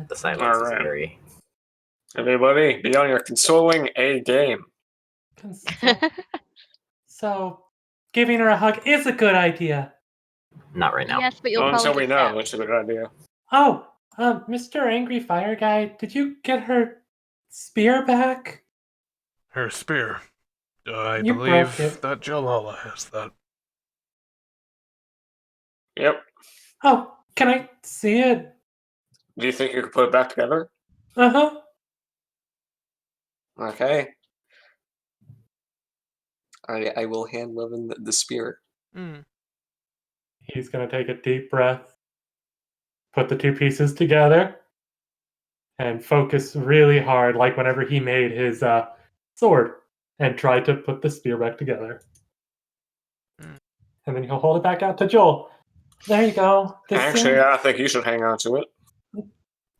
The silence is very... Everybody, be on your consoling A game. So, giving her a hug is a good idea. Not right now. Yes, but you'll Well, probably until we get know, stabbed. it's a good idea. Oh, Mr. Angry Fire Guy, did you get her spear back? Her spear. I You believe broke it. that Jalala has that. Yep. Oh, can I see it? Do you think you could put it back together? Uh-huh. Okay. I will hand Levin the spear. Mm. He's gonna take a deep breath, put the two pieces together, and focus really hard, like whenever he made his sword, and try to put the spear back together. Mm. And then he'll hold it back out to Joel. There you go. Actually, I think you should hang on to it.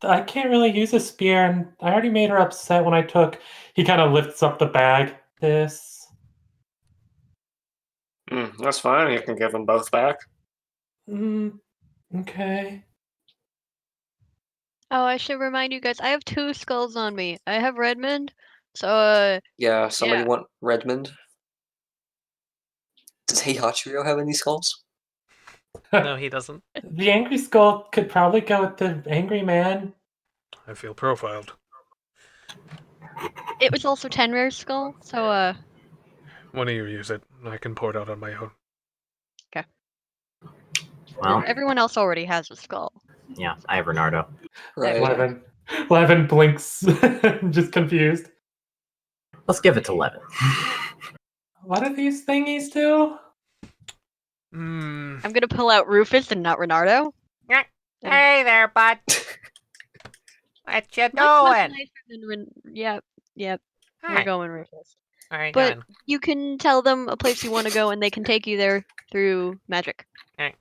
I can't really use a spear, and I already made her upset when I took... He kind of lifts up the bag. That's fine. You can give them both back. Okay. Oh, I should remind you guys, I have 2 skulls on me. I have Redmond, so, Yeah, somebody yeah. want Redmond? Does Heihachiro have any skulls? No, he doesn't. The Angry Skull could probably go with the Angry Man. I feel profiled. It was also Tenrier's skull, so, One of you use it. I can pour it out on my own. Well, everyone else already has a skull. yeah, I have Renardo. Right. Levin blinks, just confused. Let's give it to Levin. What do these thingies do? Mm. I'm gonna pull out Rufus and not Renardo. Hey there, bud. What you Much nicer doing? than Yep. We're Hi. going Rufus. All right, But good. you can tell them a place you want to go, and they can take you there through magic.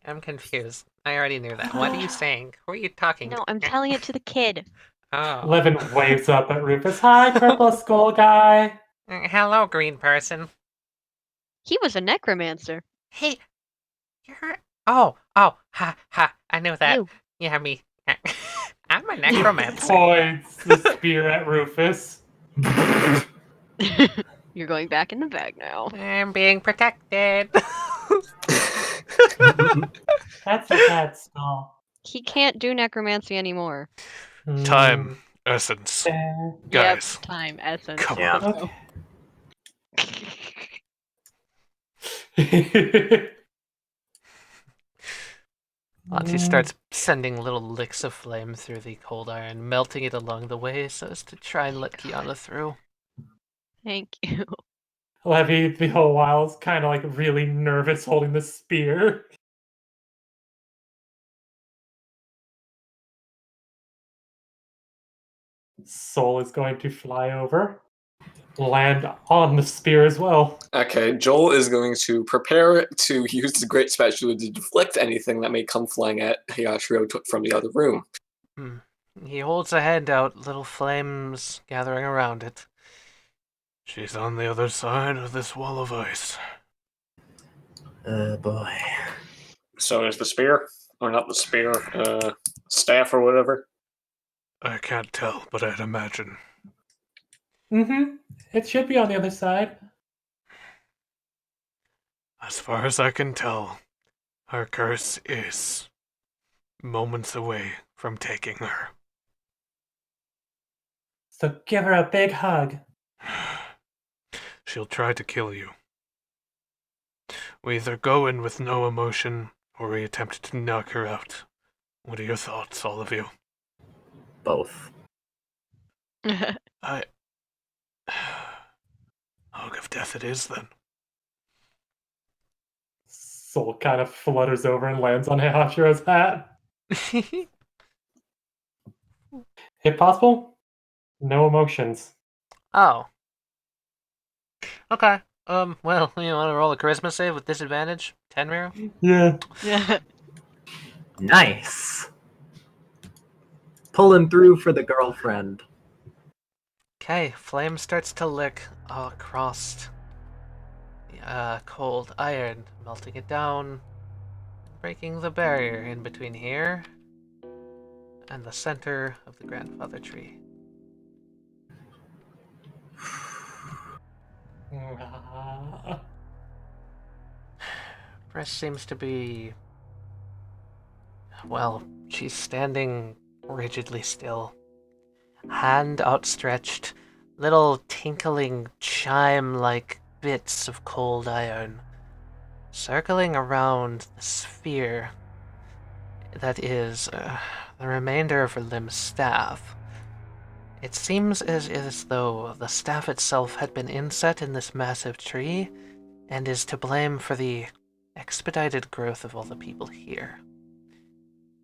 I'm confused. I already knew that. What are you saying? Who are you talking to? No, I'm telling it to the kid. Oh. Levin waves up at Rufus. Hi, Purple Skull Guy. Hello, green person. He was a necromancer. Hey, you're... ha, I knew that. You. Yeah, me. I'm a necromancer. Points the spear at Rufus. You're going back in the bag now. I'm being protected. That's a bad skull. He can't do necromancy anymore. Time. Essence. Guys. Yep, time, essence. Come Yeah. on. He starts sending little licks of flame through the cold iron, melting it along the way so as to try and let Kiana through. Thank you. Levy, the whole while, is kind of like really nervous holding the spear. Soul is going to fly over, land on the spear as well. Okay, Joel is going to prepare to use the Great Spatula to deflect anything that may come flying at Heihachiro from the other room. He holds a hand out, little flames gathering around it. She's on the other side of this wall of ice. Boy. So is the spear, or not the spear, staff or whatever. I can't tell, but I'd imagine. It should be on the other side. As far as I can tell, her curse is moments away from taking her. So give her a big hug. She'll try to kill you. We either go in with no emotion, or we attempt to knock her out. What are your thoughts, all of you? Both. Hug of death it is, then. Soul kind of flutters over and lands on Heihachiro's hat. If possible, no emotions. Oh. Okay. Well, you want to roll a charisma save with disadvantage? Tenrier? Yeah. Yeah. Nice. Pulling through for the girlfriend. Okay, flame starts to lick all across cold iron, melting it down, breaking the barrier in between here and the center of the grandfather tree. Pris seems to be... well, she's standing rigidly still. Hand outstretched, little tinkling chime-like bits of cold iron circling around the sphere that is the remainder of Rlim's staff. It seems as though the staff itself had been inset in this massive tree and is to blame for the expedited growth of all the people here.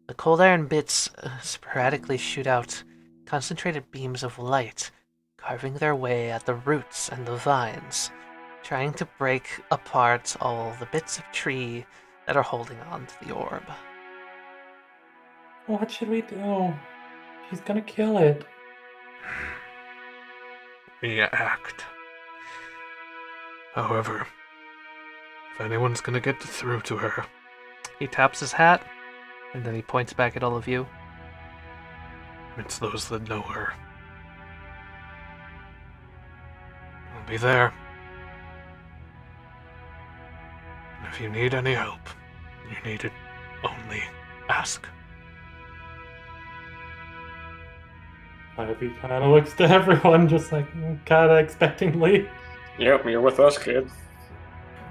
The cold iron bits sporadically shoot out concentrated beams of light, carving their way at the roots and the vines, trying to break apart all the bits of tree that are holding on to the orb. What should we do? She's gonna kill it. We act. However, if anyone's gonna get through to her, He taps his hat, and then he points back at all of you. it's those that know her. I'll be there. And if you need any help, you need to only ask. Ivy kind of looks to everyone, just like kind of expectantly. Yep, you're with us, kid.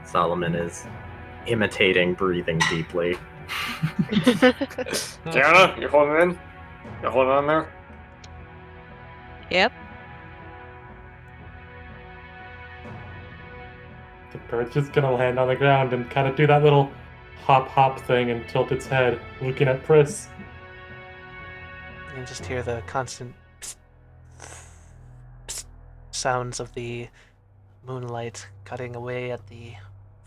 Solomon is imitating breathing deeply. Tiana, you holding in? You holding on there? Yep. The bird's just gonna land on the ground and kind of do that little hop thing and tilt its head, looking at Pris. You can just hear the constant psst, psst sounds of the moonlight cutting away at the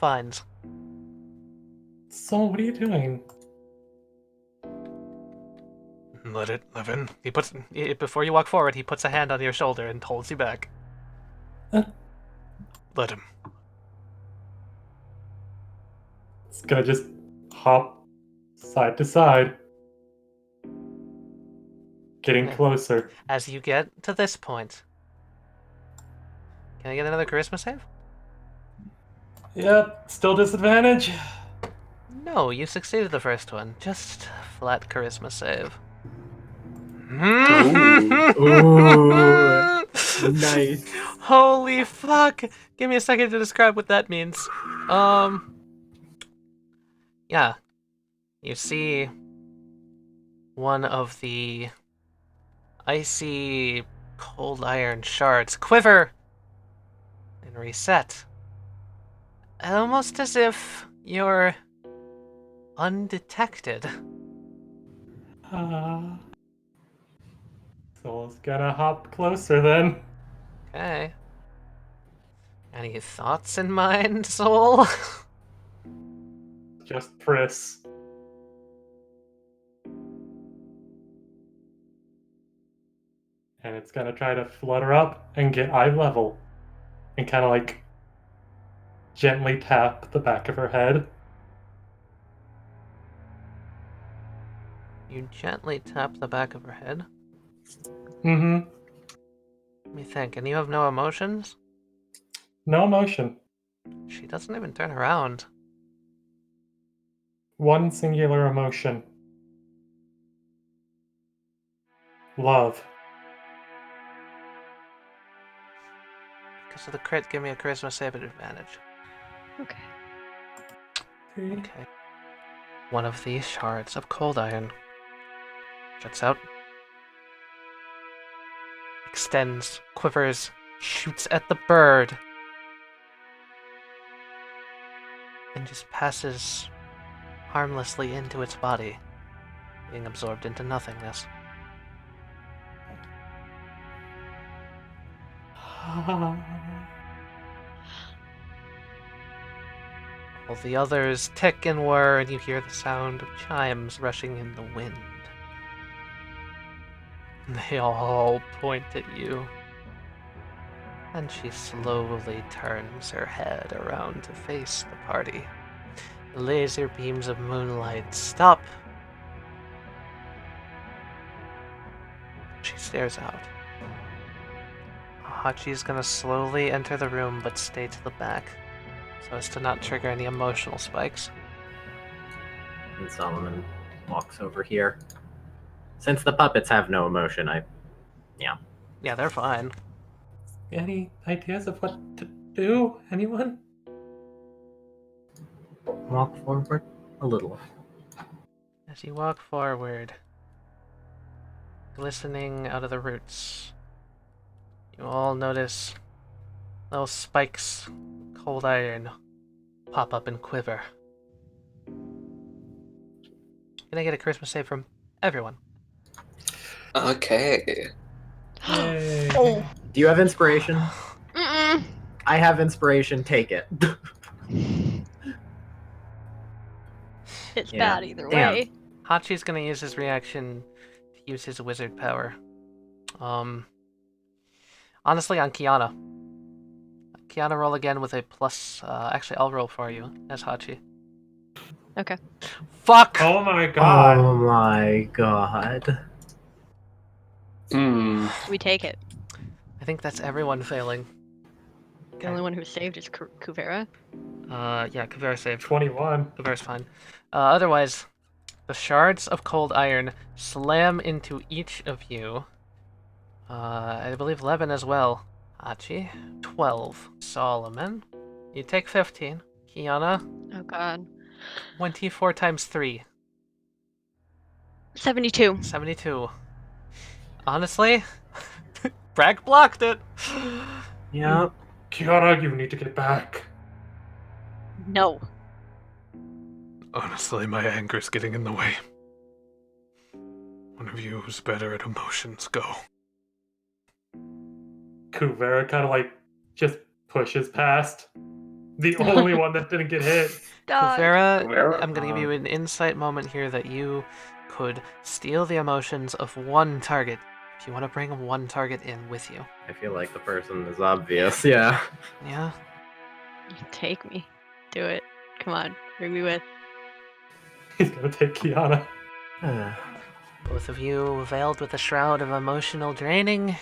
vines. So, what are you doing? Let it, Levin. Before you walk forward, he puts a hand on your shoulder and holds you back. Let him. It's gonna just hop side to side. Getting Okay. closer. As you get to this point, can I get another charisma save? Yep, still disadvantage. No, you succeeded the first one. Just flat charisma save. Ooh, nice. Holy fuck! Give me a second to describe what that means. Yeah. You see one of the icy cold iron shards quiver and reset. Almost as if you're undetected. Soul's gonna hop closer then. Okay. Any thoughts in mind, Soul? Just Pris. And it's gonna try to flutter up and get eye level. And kind of like gently tap the back of her head. You gently tap the back of her head. Mm-hmm. Let me think. And you have no emotions? No emotion. She doesn't even turn around. One singular emotion. Love. Because of the crit, give me a charisma save at advantage. Okay. Okay. One of these shards of cold iron juts out, extends, quivers, shoots at the bird, and just passes harmlessly into its body, being absorbed into nothingness. All the others tick and whir, and you hear the sound of chimes rushing in the wind. They all point at you. And she slowly turns her head around to face the party. The laser beams of moonlight stop She stares out. Hachi's gonna slowly enter the room but stay to the back, so as to not trigger any emotional spikes. And Solomon walks over here. Since the puppets have no emotion, Yeah, they're fine. Any ideas of what to do? Anyone? walk forward a little. As you walk forward, glistening out of the roots, you all notice little spikes, cold iron, pop up and quiver. Can I get a charisma save from everyone? Okay. Yay. Oh. Do you have inspiration? Mm-mm. I have inspiration. Take it. It's Yeah. bad either Damn. way. Hachi's gonna use his reaction to use his wizard power. Honestly, on Kiana. Kiana, roll again with a plus. Actually, I'll roll for you as Hachi. Okay. Fuck! Oh my god. Oh my god. We take it. I think that's everyone failing. The only one who saved is Kuvera. Yeah, Kavera saved. 21. Kavera's fine. Otherwise, the shards of cold iron slam into each of you. I believe Levin as well. Hachi, 12. Solomon, you take 15. Kiana, Oh god. 24 times 3. 72. 72. Honestly, Bragg blocked it. Yep. Kiara, you need to get back. No. Honestly, my anger's getting in the way. One of you who's better at emotions, go. Kuvera kind of like just pushes past. The only one that didn't get hit. Dog. Kuvera, Kuvera? I'm gonna give you an insight moment here that you could steal the emotions of one target. If you want to bring one target in with you. I feel like the person is obvious. Yeah. Yeah? You take me. Do it. Come on. Bring me with. He's gonna take Kiana. Both of you veiled with a shroud of emotional draining.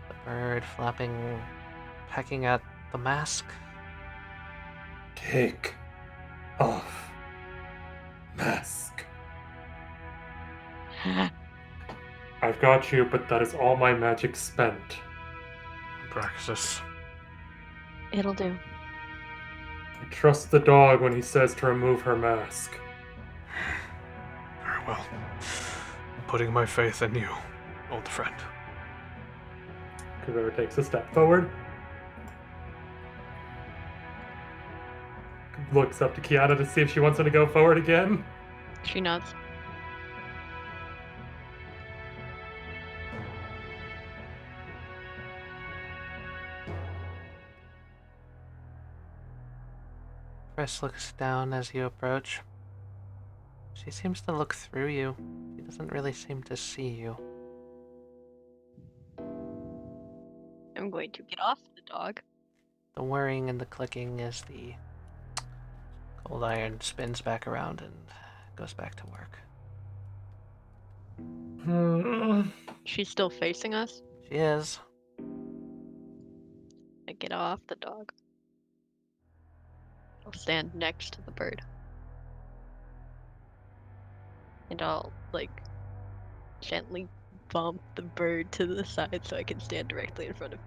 The bird flapping, pecking at the mask. Take off mask. I've got you, but that is all my magic spent. Abraxys. It'll do. I trust the dog when he says to remove her mask. Very well. I'm putting my faith in you, old friend. Kuvera takes a step forward. Looks up to Kiana to see if she wants him to go forward again. She nods. Pris looks down as you approach. She seems to look through you. She doesn't really seem to see you. I'm going to get off the dog. The whirring and the clicking as the cold iron spins back around and goes back to work. She's still facing us. She is. I get off the dog. I'll stand next to the bird. And I'll, like, gently bump the bird to the side so I can stand directly in front of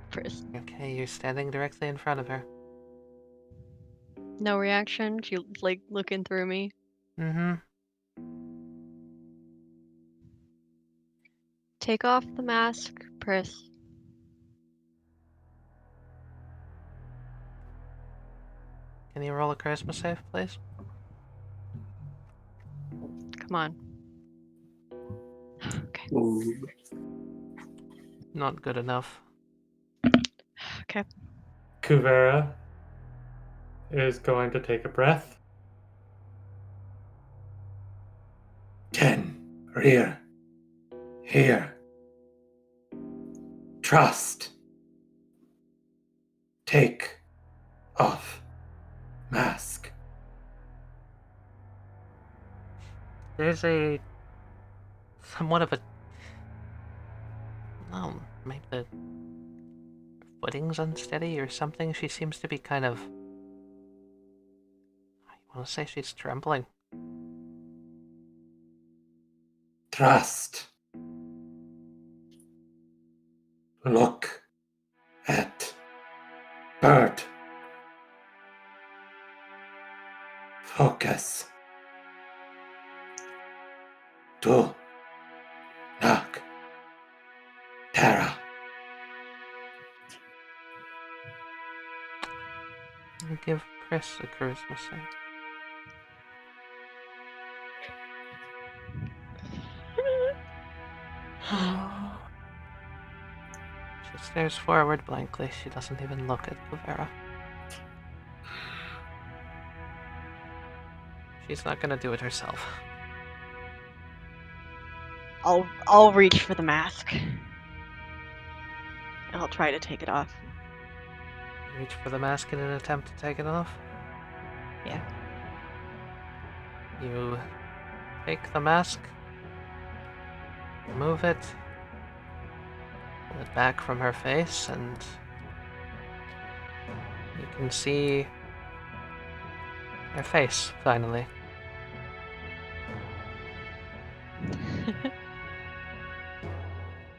Pris. Okay, you're standing directly in front of her. No reaction. She, like, looking through me. Mm-hmm. Take off the mask, Pris. Can you roll a charisma save, please? Come on. Okay. Ooh. Not good enough. Okay. Kuvera is going to take a breath. Tenrier. Here. Trust. Take off mask. There's a somewhat of a... No, maybe the footing's unsteady or something. She seems to be kind of... I want to say she's trembling. Trust. Look at bird. Focus. Do not terror. I'll give Pris a charisma save. She stares forward blankly. She doesn't even look at Kuvera. She's not gonna do it herself. I'll reach for the mask. I'll try to take it off. Reach for the mask in an attempt to take it off. Yeah. You take the mask, remove it, pull it back from her face, and you can see her face, finally.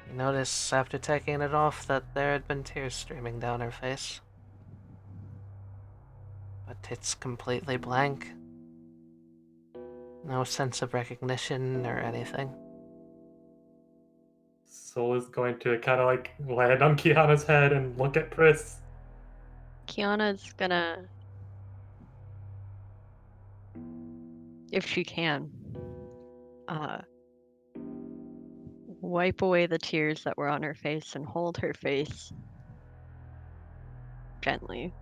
You notice after taking it off that there had been tears streaming down her face. But it's completely blank. No sense of recognition or anything. Soul is going to kind of like land on Kiana's head and look at Pris. Kiana's gonna, if she can, wipe away the tears that were on her face and hold her face gently.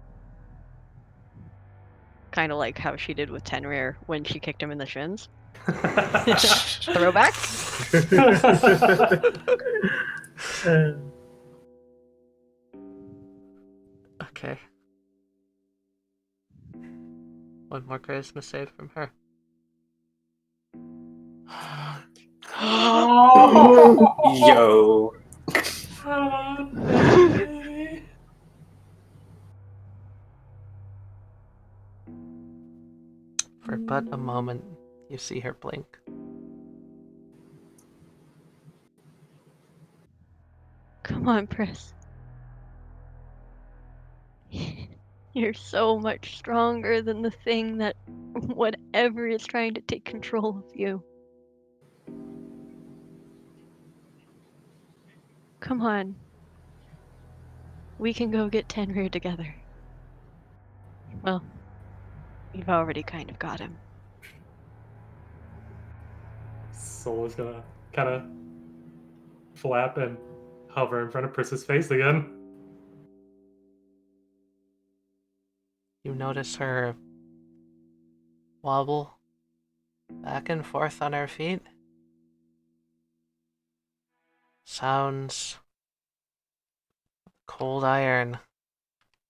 Kind of like how she did with Tenrier when she kicked him in the shins. Throwback? Okay. One more charisma save from her. Yo. For but a moment, you see her blink. Come on, Pris. You're so much stronger than the thing that whatever is trying to take control of you. Come on. We can go get Tenrier together. Well, you've already kind of got him. Soul is gonna kind of flap and hover in front of Pris's face again. You notice her wobble back and forth on her feet. Sounds cold iron.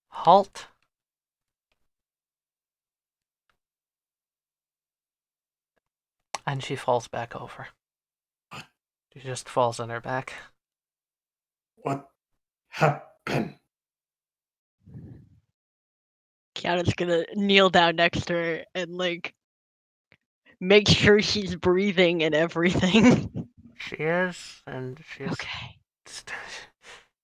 Halt. And she falls back over. She just falls on her back. What happened? Kiana's gonna kneel down next to her and, like, make sure she's breathing and everything. She is, and she's... Okay.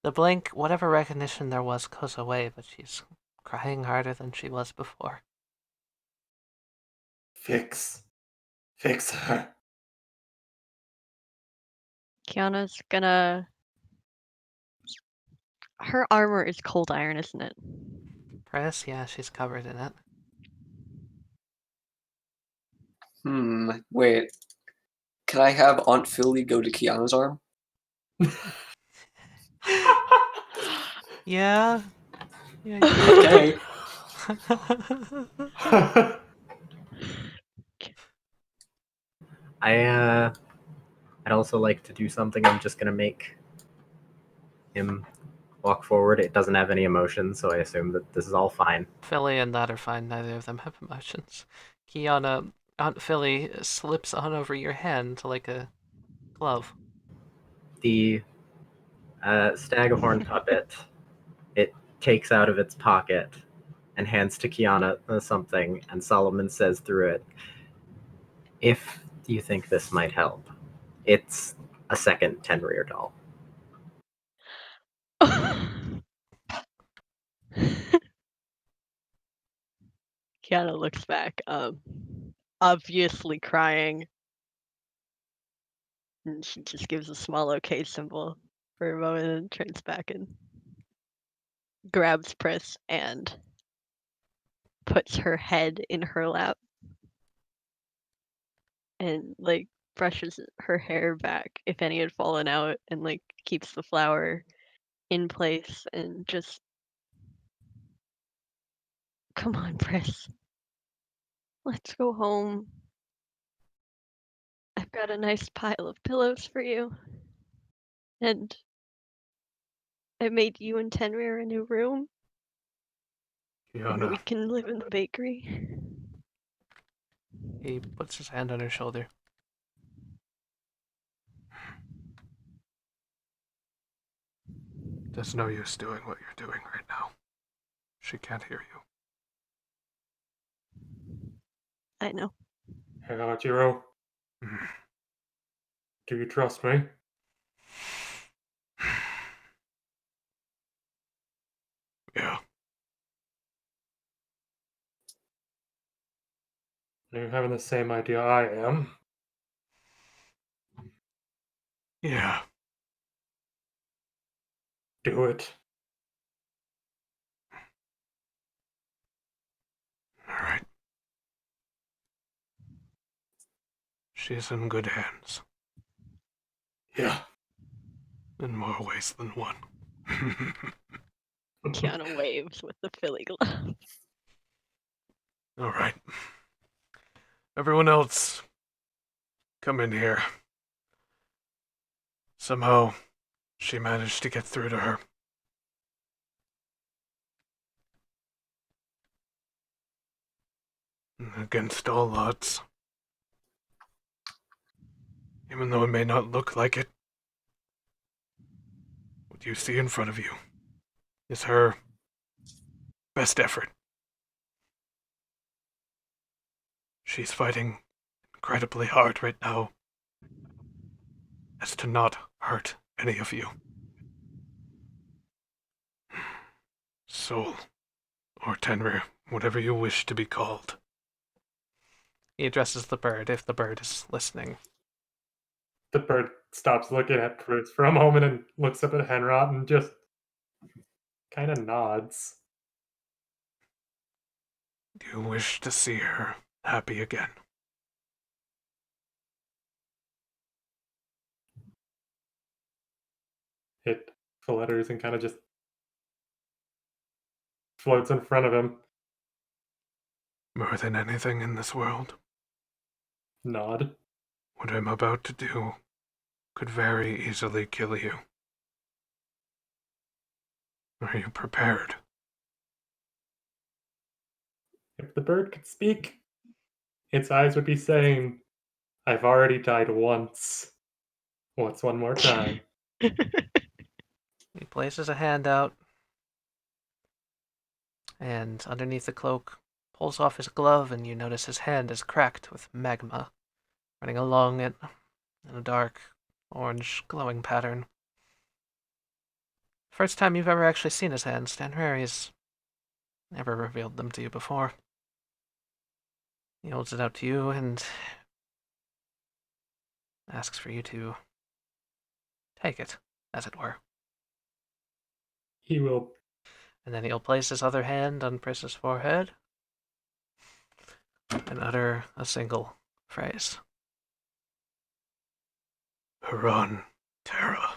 The blink, whatever recognition there was, goes away, but she's crying harder than she was before. Fix her. Kiana's gonna... Her armor is cold iron, isn't it? Pris, yeah, she's covered in it. Wait. Can I have Aunt Philly go to Kiana's arm? Yeah. Yeah. Okay. I'd also like to do something. I'm just gonna make him walk forward. It doesn't have any emotions, so I assume that this is all fine. Philly and that are fine. Neither of them have emotions. Kiana, Aunt Philly slips on over your hand like a glove. The Stagahorn puppet, it takes out of its pocket and hands to Kiana something, and Solomon says through it, "If you think this might help, it's a second Tenrier doll." Kiana looks back, obviously crying. And she just gives a small okay symbol for a moment and turns back and grabs Pris and puts her head in her lap and like brushes her hair back if any had fallen out and like keeps the flower in place and just, come on, Pris, let's go home. I've got a nice pile of pillows for you, and I made you and Tenrier a new room, and Kiana, we can live in the bakery. He puts his hand on her shoulder. there's no use doing what you're doing right now. She can't hear you. I know. Heihachiro, Mm. do you trust me? Yeah. Are you having the same idea I am? Yeah. Do it. All right. She's in good hands. Yeah. In more ways than one. Kiana waves with the Philly glove. All right. Everyone else, come in here. Somehow, she managed to get through to her. Against all odds. Even though it may not look like it, what you see in front of you is her best effort. She's fighting incredibly hard right now as to not hurt any of you. Soul, or Tenrier, whatever you wish to be called. He addresses the bird, if the bird is listening. The bird stops looking at Pris for a moment and looks up at Henra'at and just kind of nods. Do you wish to see her happy again? It flutters and kind of just floats in front of him. More than anything in this world, Nod. what I'm about to do could very easily kill you. Are you prepared? If the bird could speak, its eyes would be saying, I've already died once. What's one more time? He places a hand out, and underneath the cloak, pulls off his glove, and you notice his hand is cracked with magma running along it in a dark, orange, glowing pattern. First time you've ever actually seen his hands. Tenrier's never revealed them to you before. He holds it out to you and asks for you to take it, as it were. He will. And then he'll place his other hand on Pris's forehead and utter a single phrase. Haran, Terra.